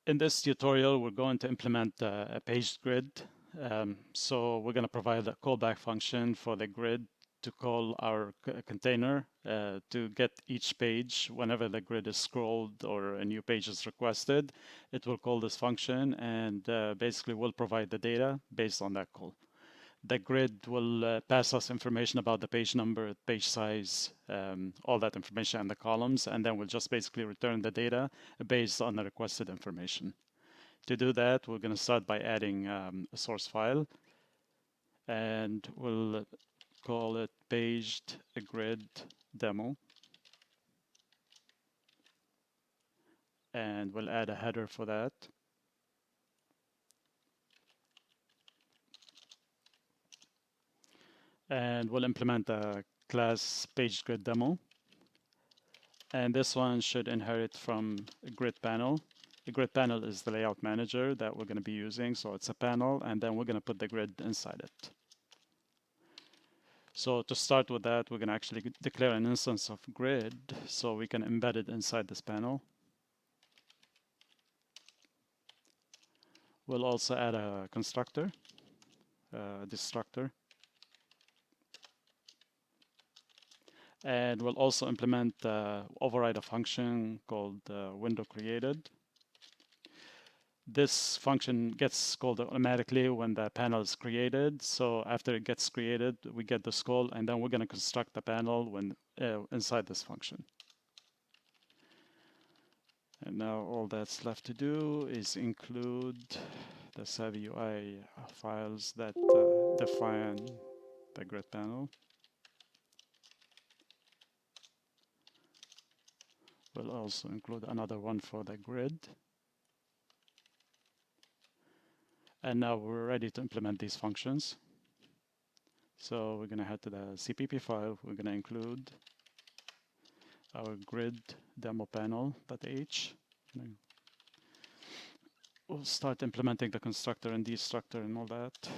In this tutorial, we're going to implement a paged grid. So we're going to provide a callback function for the grid to call our container to get each page whenever the grid is scrolled or a new page is requested. It will call this function and basically will provide the data based on that call. The grid will pass us information about the page number, page size, all that information in the columns, and then we'll just basically return the data based on the requested information. To do that, we're going to start by adding a source file, and we'll call it paged grid demo, and we'll add a header for that. And we'll implement a class paged grid demo. And this one should inherit from a grid panel. The grid panel is the layout manager that we're going to be using. So it's a panel, and then we're going to put the grid inside it. So to start with that, we're going to actually declare an instance of grid so we can embed it inside this panel. We'll also add a constructor, destructor. And we'll also implement override a function called window created. This function gets called automatically when the panel is created. So after it gets created, we get this call, and then we're going to construct the panel when inside this function. And now all that's left to do is include the SavvyUI files that define the grid panel. We'll also include another one for the grid. And now we're ready to implement these functions. So we're going to head to the CPP file. We're going to include our grid demo panel.h. We'll start implementing the constructor and destructor and all that.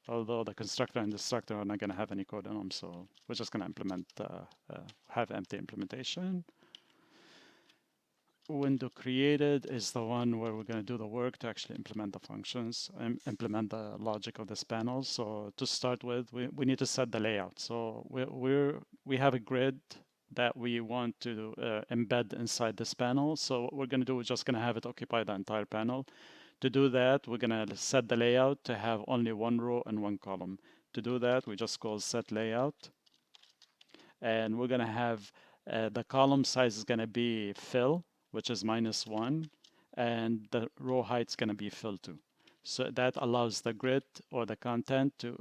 Although the constructor and destructor are not going to have any code in them, so we're just going to implement, have empty implementation. Window created is the one where we're going to do the work to actually implement the functions and implement the logic of this panel. So to start with, we need to set the layout. So we have a grid that we want to embed inside this panel. So what we're going to do, we're just going to have it occupy the entire panel. To do that, we're going to set the layout to have only one row and one column. To do that, we just call set layout. And we're going to have the column size is going to be fill, which is -1, and the row height is going to be fill2. So that allows the grid or the content to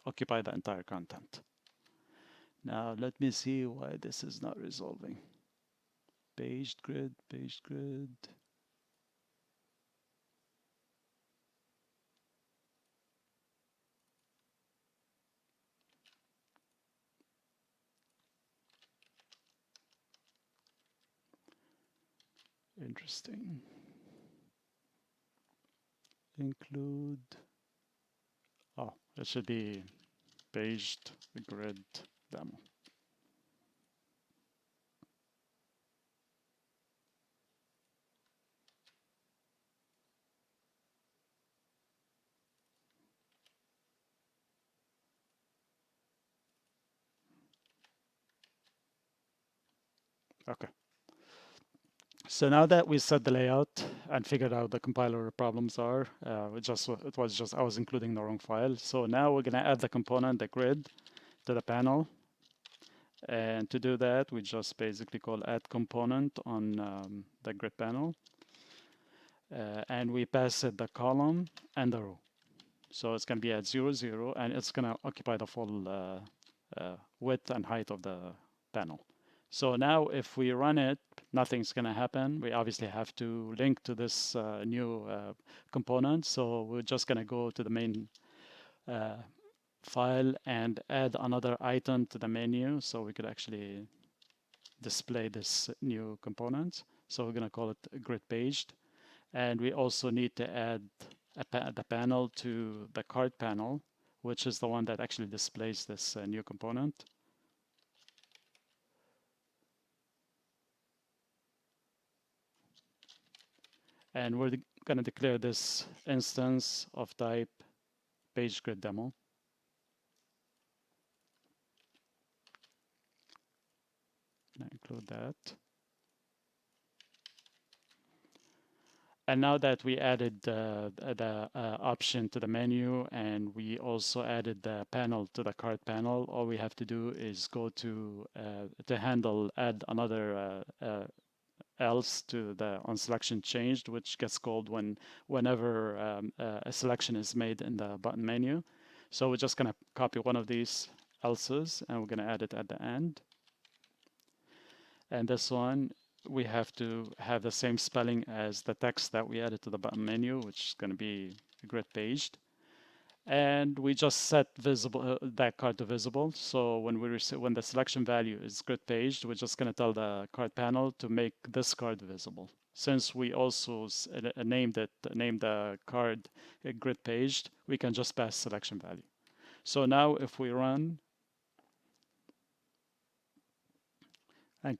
occupy the entire content. Now let me see why this is not resolving. Paged grid, paged grid. Interesting. Include. Oh, it should be paged grid demo. Okay. So now that we set the layout and figured out the compiler problems are, I was including the wrong file. So now we're going to add the component, the grid, to the panel. And to do that, we just basically call add component on the grid panel. And we pass it the column and the row. So it's going to be at 0, 0, and it's going to occupy the full width and height of the panel. So now if we run it, nothing's going to happen. We obviously have to link to this new component. So we're just going to go to the main file and add another item to the menu so we could actually display this new component. So we're going to call it grid paged. And we also need to add the panel to the card panel, which is the one that actually displays this new component. And we're going to declare this instance of type page grid demo. Include that. And now that we added the option to the menu and we also added the panel to the card panel, all we have to do is go to handle add another else to the on selection changed, which gets called whenever a selection is made in the button menu. So we're just going to copy one of these else's and we're going to add it at the end. And this one, we have to have the same spelling as the text that we added to the button menu, which is going to be grid paged. And we just set visible that card to visible. So when when the selection value is grid paged, we're just going to tell the card panel to make this card visible. Since we also named the card grid paged, we can just pass selection value. So now if we run and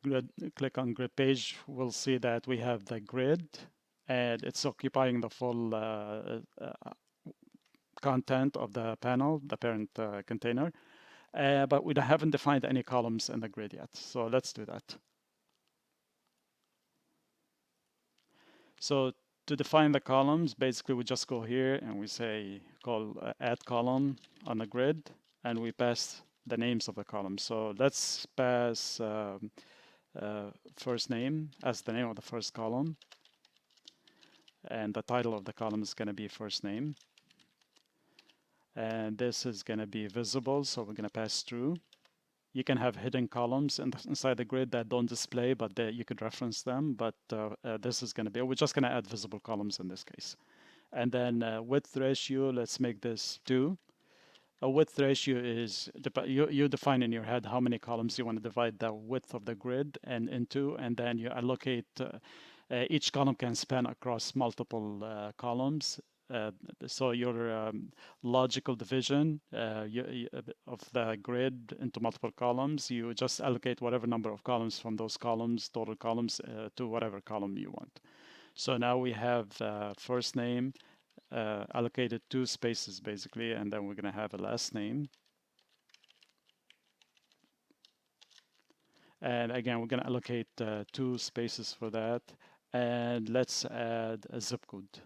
click on grid page, we'll see that we have the grid and it's occupying the full content of the panel, the parent container, but we haven't defined any columns in the grid yet. So let's do that. So to define the columns, basically we just go here and we say call add column on the grid and we pass the names of the columns. So let's pass first name as the name of the first column, and the title of the column is going to be first name, and this is going to be visible, so we're going to pass through. You can have hidden columns inside the grid that don't display, but you could reference them, but this is going to be, we're just going to add visible columns in this case. And then width ratio, let's make this 2. A width ratio is, you define in your head how many columns you want to divide the width of the grid into, and then you allocate, each column can span across multiple columns. So your logical division of the grid into multiple columns, you just allocate whatever number of columns from those columns, total columns, to whatever column you want. So now we have first name, allocated 2 spaces basically, and then we're going to have a last name. And again, we're going to allocate 2 spaces for that. And let's add a zip code.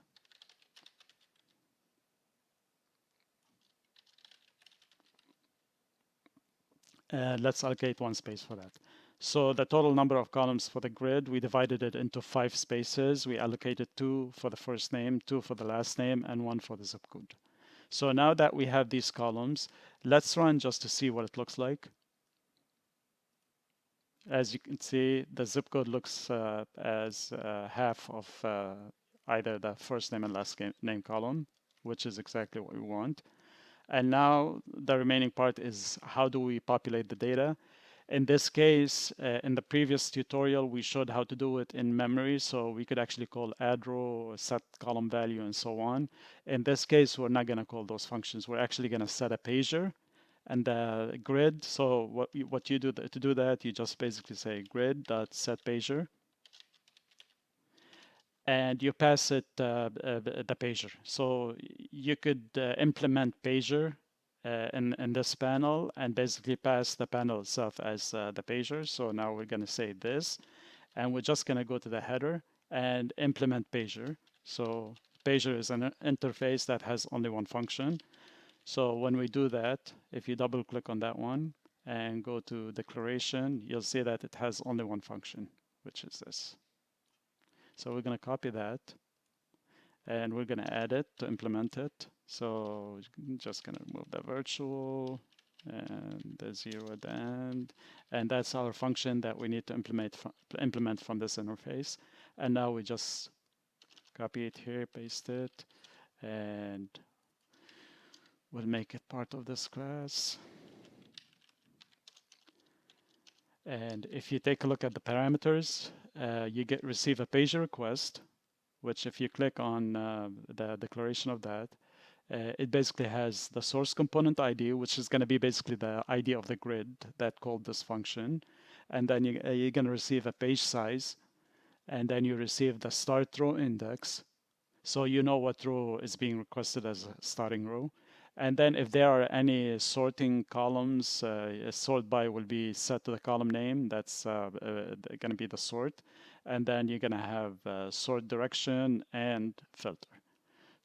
And let's allocate 1 space for that. So the total number of columns for the grid, we divided it into 5 spaces. We allocated 2 for the first name, 2 for the last name, and 1 for the zip code. So now that we have these columns, let's run just to see what it looks like. As you can see, the zip code looks as half of either the first name and last name column, which is exactly what we want. And now the remaining part is how do we populate the data? In this case, in the previous tutorial, we showed how to do it in memory. So we could actually call add row, set column value, and so on. In this case, we're not going to call those functions. We're actually going to set a pager and the grid. So what you do to do that, you just basically say grid.setPager. And you pass it the pager. So you could implement pager in this panel and basically pass the panel itself as the pager. So now we're going to say this, and we're just going to go to the header and implement pager. So pager is an interface that has only one function. So when we do that, if you double click on that one and go to declaration, you'll see that it has only one function, which is this. So we're going to copy that and we're going to add it to implement it. So I'm just going to remove the virtual and the 0 at the end. And that's our function that we need to implement from this interface. And now we just copy it here, paste it, and we'll make it part of this class. And if you take a look at the parameters, you receive a pager request, which if you click on the declaration of that, it basically has the source component ID, which is going to be basically the ID of the grid that called this function. And then you're going to receive a page size. and then you receive the start row index. So you know what row is being requested as a starting row. And then if there are any sorting columns, sort by will be set to the column name. That's going to be the sort. And then you're going to have sort direction and filter.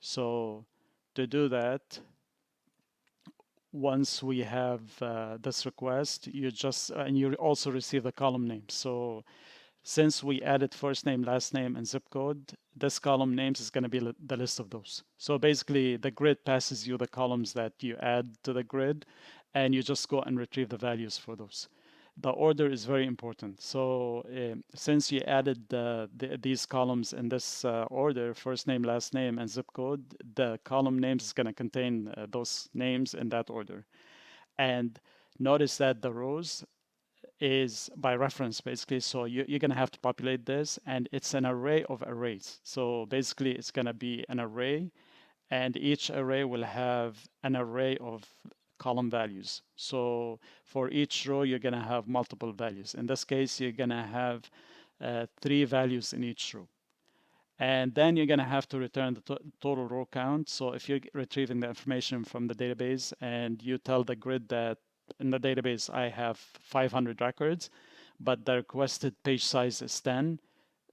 So to do that, once we have this request, you just, and you also receive the column name. So since we added first name, last name, and zip code, this column names is going to be the list of those. So basically, the grid passes you the columns that you add to the grid, and you just go and retrieve the values for those. The order is very important. So since you added these columns in this order, first name, last name, and zip code, the column names is going to contain those names in that order. And notice that the rows is by reference basically. So you're going to have to populate this, and it's an array of arrays. So basically it's going to be an array, and each array will have an array of column values. So for each row you're going to have multiple values. In this case you're going to have 3 values in each row. And then you're going to have to return the total row count. So if you're retrieving the information from the database and you tell the grid that in the database I have 500 records, but the requested page size is 10,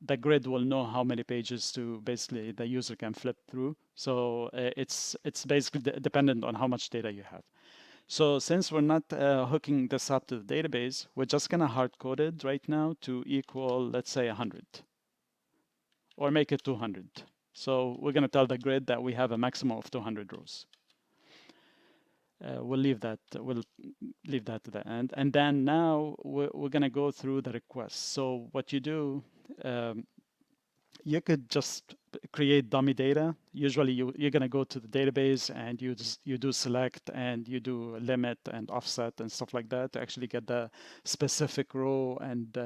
the grid will know how many pages to basically the user can flip through. So it's basically dependent on how much data you have. So since we're not hooking this up to the database, we're just going to hard code it right now to equal, let's say, 100. Or make it 200. So we're going to tell the grid that we have a maximum of 200 rows. We'll leave that to the end. And then now we're going to go through the requests. So what you do, you could just create dummy data. Usually you're going to go to the database and you do select and you do limit and offset and stuff like that to actually get the specific row and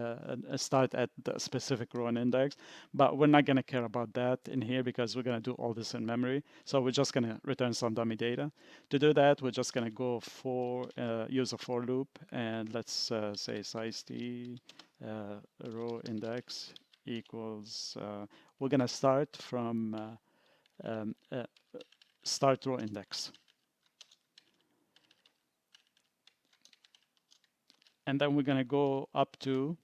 start at the specific row and index. But we're not going to care about that in here because we're going to do all this in memory. So we're just going to return some dummy data. To do that, we're just going to go for use a for loop, and let's say size t row index equals, we're going to start from start row index. And then we're going to go up to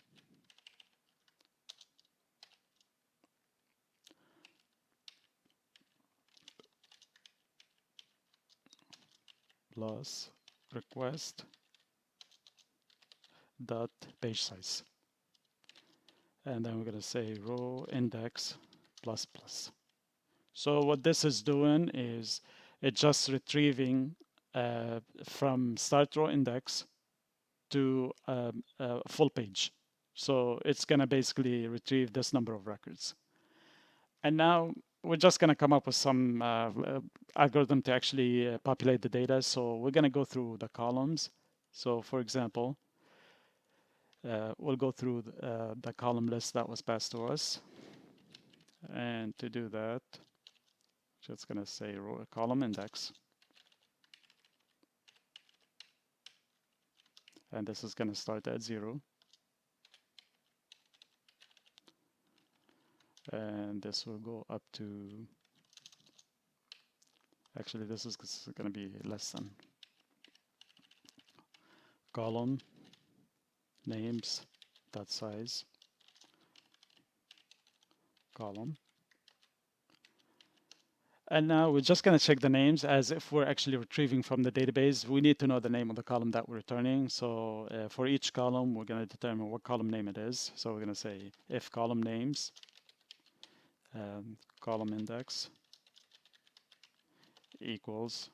plus request dot page size. And then we're going to say row index plus plus. So what this is doing is it's just retrieving from start row index to a full page. So it's going to basically retrieve this number of records. And now we're just going to come up with some algorithm to actually populate the data. So we're going to go through the columns. So for example, we'll go through the column list that was passed to us. And to do that, just going to say row column index. And this is going to start at 0. And this will go up to, actually this is going to be less than. Column names dot size column. And now we're just going to check the names as if we're actually retrieving from the database. We need to know the name of the column that we're returning. So for each column, we're going to determine what column name it is. So we're going to say if column names, column index equals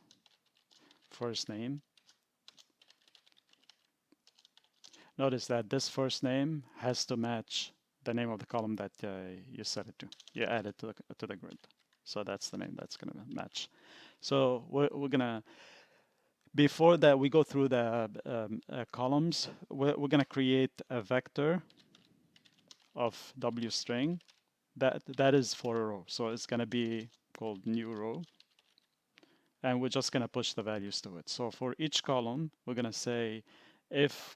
first name. Notice that this first name has to match the name of the column that you set it to. You add it to the grid. So that's the name that's going to match. So we're going to, before that we go through the columns, we're going to create a vector of w string that is for a row. So it's going to be called new row. And we're just going to push the values to it. So for each column, we're going to say if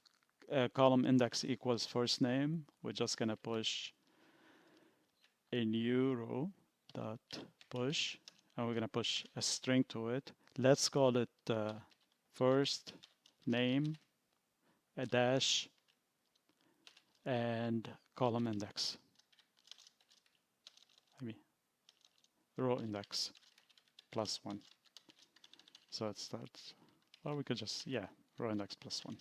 column index equals first name, we're just going to push a new row dot push, and we're going to push a string to it. Let's call it first name, a dash, and column index. I mean, row index +1. So it starts, or we could just, yeah, row index +1.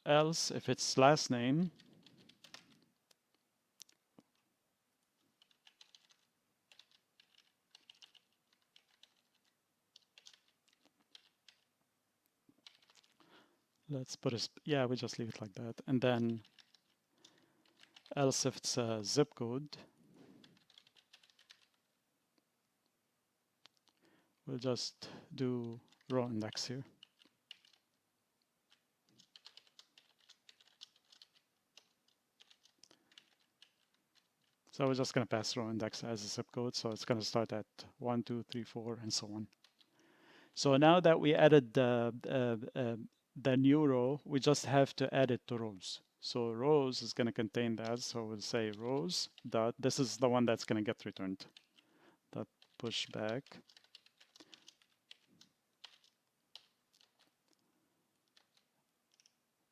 Else, if it's last name, let's put a, yeah, we just leave it like that. And then else if it's a zip code, we'll just do row index here. So we're just going to pass row index as a zip code. So it's going to start at 1, 2, 3, 4, and so on. So now that we added the new row, we just have to add it to rows. So rows is going to contain that. So we'll say rows dot, this is the one that's going to get returned, dot push back.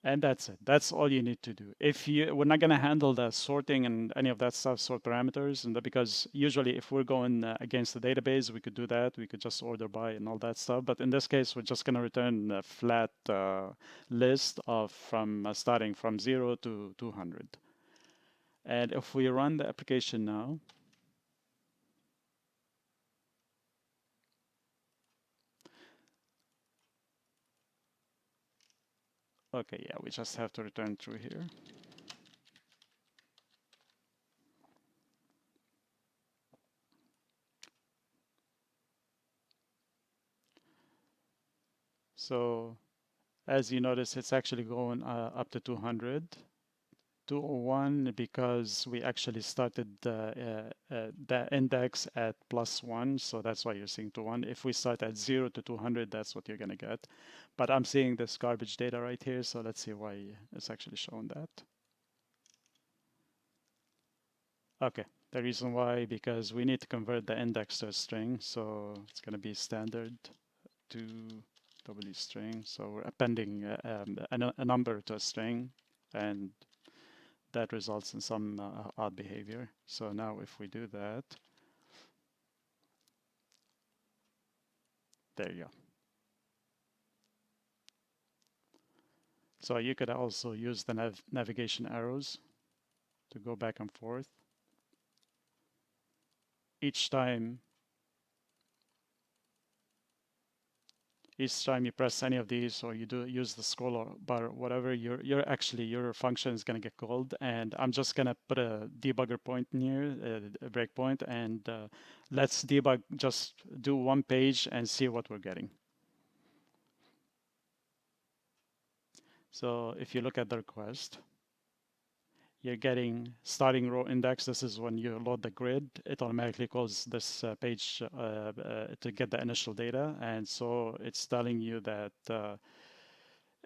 And that's it. That's all you need to do. If you, we're not going to handle the sorting and any of that stuff, sort parameters, and because usually if we're going against the database, we could do that. We could just order by and all that stuff. But in this case, we're just going to return a flat list of from starting from 0 to 200. And if we run the application now, okay, yeah, we just have to return through here. So as you notice, it's actually going up to 200. 201 because we actually started the index at +1, so that's why you're seeing 201. If we start at 0 to 200, that's what you're going to get. But I'm seeing this garbage data right here, so let's see why it's actually showing that. Okay, the reason why, because we need to convert the index to a string, so it's going to be standard to W string. So we're appending a number to a string, and that results in some odd behavior. So now if we do that, there you go. So you could also use the navigation arrows to go back and forth. Each time you press any of these, or you do use the scroll bar, whatever, your function is going to get called. And I'm just going to put a debugger point in here, a breakpoint, and let's debug, just do one page and see what we're getting. So if you look at the request, you're getting starting row index. This is when you load the grid. It automatically calls this page to get the initial data. And so it's telling you that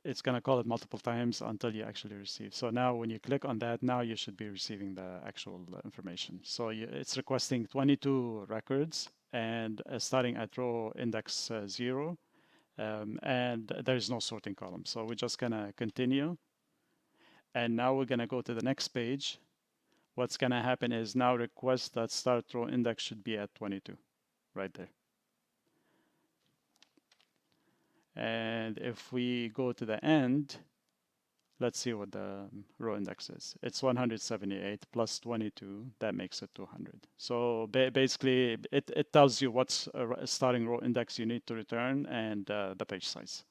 it's going to call it multiple times until you actually receive. So now when you click on that, now you should be receiving the actual information. So it's requesting 22 records and starting at row index 0. And there's no sorting column. So we're just going to continue. And now we're going to go to the next page. What's going to happen is now request that start row index should be at 22, right there. And if we go to the end, let's see what the row index is. It's 178 plus 22, that makes it 200. So basically, it tells you what's a starting row index you need to return and the page size.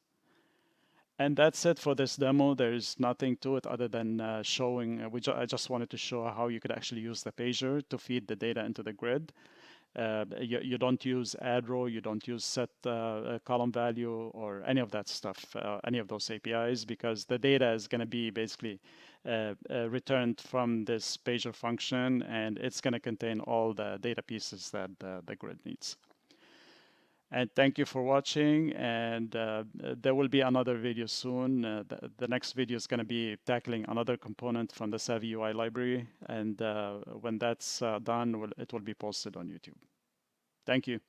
And that's it for this demo. There's nothing to it other than showing, I just wanted to show how you could actually use the pager to feed the data into the grid. You don't use add row, you don't use set column value or any of that stuff, any of those APIs, because the data is going to be basically returned from this pager function, and it's going to contain all the data pieces that the grid needs. And thank you for watching. And there will be another video soon. The next video is going to be tackling another component from the SavvyUI library. And when that's done, it will be posted on YouTube. Thank you.